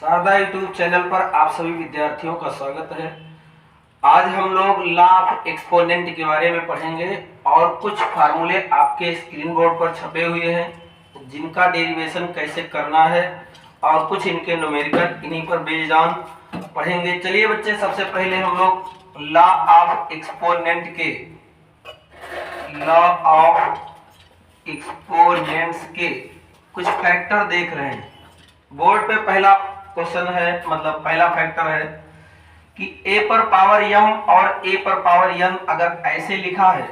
Sharda YouTube channel पर आप सभी विद्यार्थियों का स्वागत है। आज हम लोग लॉ ऑफ एक्सपोनेंट के बारे में पढ़ेंगे और कुछ फार्मूले आपके स्क्रीन बोर्ड पर छपे हुए हैं जिनका डेरिवेशन कैसे करना है और कुछ इनके न्यूमेरिकल इन्हीं पर बेस्ड ऑन पढ़ेंगे। चलिए बच्चे, सबसे पहले हम लोग लॉ ऑफ एक्सपोनेंट के कुछ फैक्टर देख रहे हैं। बोर्ड पे पहला क्वेश्चन है, मतलब पहला फैक्टर है कि a पर पावर m और a पर पावर n अगर ऐसे लिखा है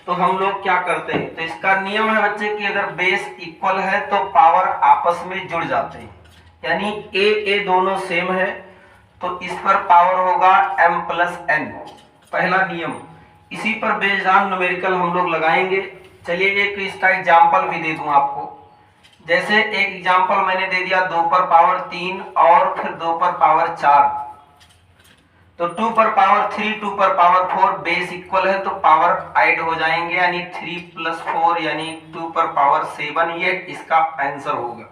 तो हम लोग क्या करते हैं। तो इसका नियम है बच्चे कि अगर बेस इक्वल है तो पावर आपस में जुड़ जाते हैं, यानी a दोनों सेम है तो इस पर पावर होगा m प्लस n, पहला नियम। इसी पर बेस्ड ऑन न्यूमेरिकल हम लोग लगाएंगे। चलिए एक इसका एग्जाम्पल भी दे दूं आपको। जैसे एक एग्जाम्पल मैंने दे दिया 2 पर पावर 3 और फिर 2 पर पावर 4, तो 2 पर पावर 3 2 पर पावर 4 बेस इक्वल है तो पावर ऐड हो जाएंगे, यानी 3 प्लस 4 यानी 2 पर पावर 7, ये इसका आंसर होगा।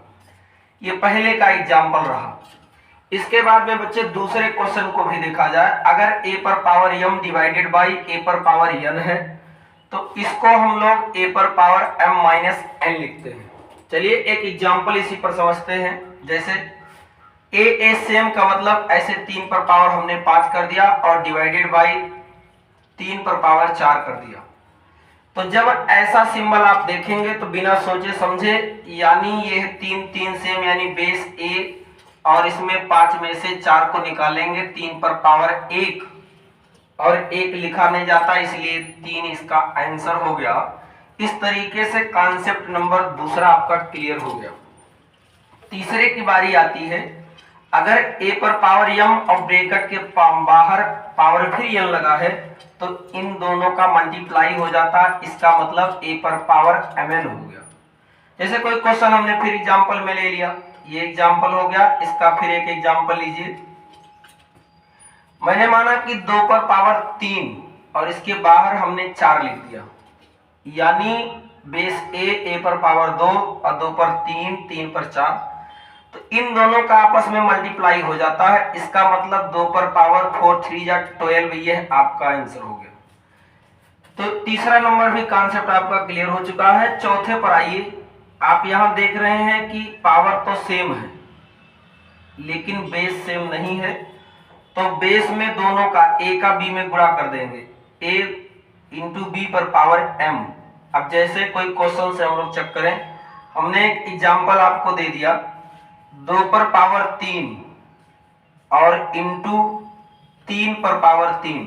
ये पहले का एग्जाम्पल रहा। इसके बाद में बच्चे दूसरे क्वेश्चन को भी देखा जाए। अगर a पर power m divided by a पर पावर n है तो इसको हम लोग a पर पावर m माइनस n लिखते हैं। चलिए एक एग्जाम्पल इसी पर समझते हैं। जैसे a सेम का मतलब ऐसे 3 पर पावर हमने 5 कर दिया और डिवाइडेड बाई 3 पर पावर 4 कर दिया। तो जब ऐसा सिंबल आप देखेंगे तो बिना सोचे समझे, यानी ये 3 सेम यानी बेस a और इसमें 5 में से 4 को निकालेंगे, 3 पर पावर 1 और 1 लिखा नहीं जाता इसलिए 3 इसका आंसर हो गया। इस तरीके से कॉन्सेप्ट नंबर दूसरा आपका क्लियर हो गया। तीसरे की बारी आती है। अगर a पर पावर m और ब्रैकेट के बाहर पावर फिर n लगा है तो इन दोनों का मल्टीप्लाई हो जाता, इसका मतलब a पर पावर mn हो गया। जैसे कोई क्वेश्चन हमने फिर एग्जांपल में ले लिया, ये एग्जांपल हो गया, इसका फिर एक एग्जांपल लीजिए। मैंने माना कि 2 पर पावर 3 और इसके बाहर हमने 4 लिख दिया, यानी बेस a पर पावर 2 और 2 पर 3 3 पर 4, तो इन दोनों का आपस में मल्टीप्लाई हो जाता है, इसका मतलब 2 पर पावर 4 3 या 12, ये आपका आंसर हो गया। तो तीसरा नंबर भी कॉन्सेप्ट आपका क्लियर हो चुका है। चौथे पर आइए। आप यहां देख रहे हैं कि पावर तो सेम है लेकिन बेस सेम नहीं है, तो बेस में दोनों का a का b में गुणा कर देंगे, a इंटू b पर पावर m। अब जैसे कोई क्वेश्चन से हम लोग चेक करें, हमने एक एग्जांपल आपको दे दिया 2 पर पावर 3 और इंटू 3 पर पावर 3,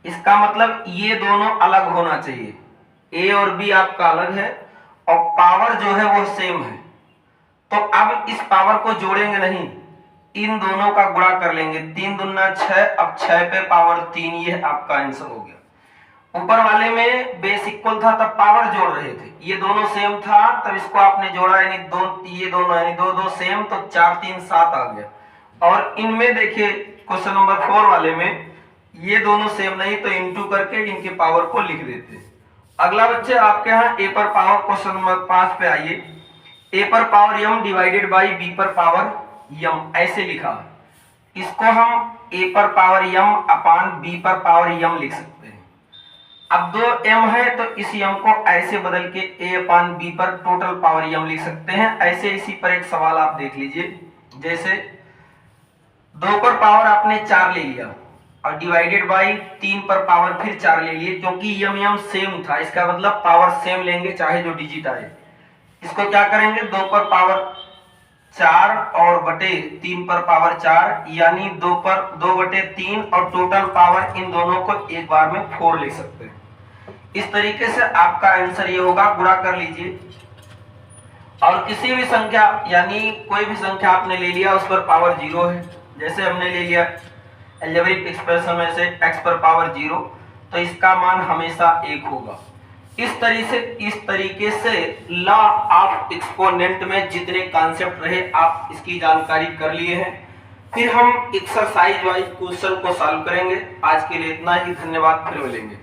इसका मतलब ये दोनों अलग होना चाहिए, a और b आपका अलग है और पावर जो है वो सेम है। तो अब इस पावर को जोड़ेंगे नहीं, इन दोनों का गुणा कर लेंगे, 3 दूना 6, अब 6 पे पावर 3, ये आपका आंसर हो गया। ऊपर वाले में बेस इक्वल था तब पावर जोड़ रहे थे, ये दोनों सेम था तब इसको आपने जोड़ा, यानी ये दोनों यानी 2 2 सेम, तो 4 3 7 आ गया। और इनमें देखिए क्वेश्चन नंबर 4 वाले में ये दोनों सेम नहीं तो इंटू करके इनके पावर को लिख देते हैं। अगला बच्चे आपके यहाँ a पर पावर क्वेश्चन नंबर 5 पे आइए। a पर power m divided by b पर पावर m ऐसे लिखा है, इसको हम a पर पावर m अपान b पर पावर m लिख सकते हैं। अब 2 m है तो इस m को ऐसे बदल के a अपान b पर टोटल पावर m लिख सकते हैं। ऐसे इसी पर एक सवाल आप देख लीजिए। जैसे 2 पर पावर आपने 4 ले लिया और डिवाइडेड बाई 3 पर पावर फिर 4 ले लिए, क्योंकि m सेम था, इसका मतलब पावर सेम लेंगे चाहे जो डिजिट आए। इसको क्या करेंगे, 2 पर पावर 4 और बटे 3 पर पावर 4, यानी 2 पर 2 बटे 3 और टोटल पावर इन दोनों को एक बार में 4 लिख सकते हैं। इस तरीके से आपका आंसर ये होगा, गुणा कर लीजिए। और किसी भी संख्या यानी कोई भी संख्या आपने ले लिया उस पर पावर 0 है, जैसे हमने ले लिया अलजेब्रिक एक्सप्रेशन में से x पर पावर 0, तो इसका मान हमेशा 1 होगा। इस तरीके से लॉ ऑफ एक्सपोनेंट में जितने कॉन्सेप्ट रहे आप इसकी जानकारी कर लिए हैं। फिर हम एक्सरसाइज वाइज क्वेश्चन को सॉल्व करेंगे। आज के लिए इतना ही, धन्यवाद, फिर मिलेंगे।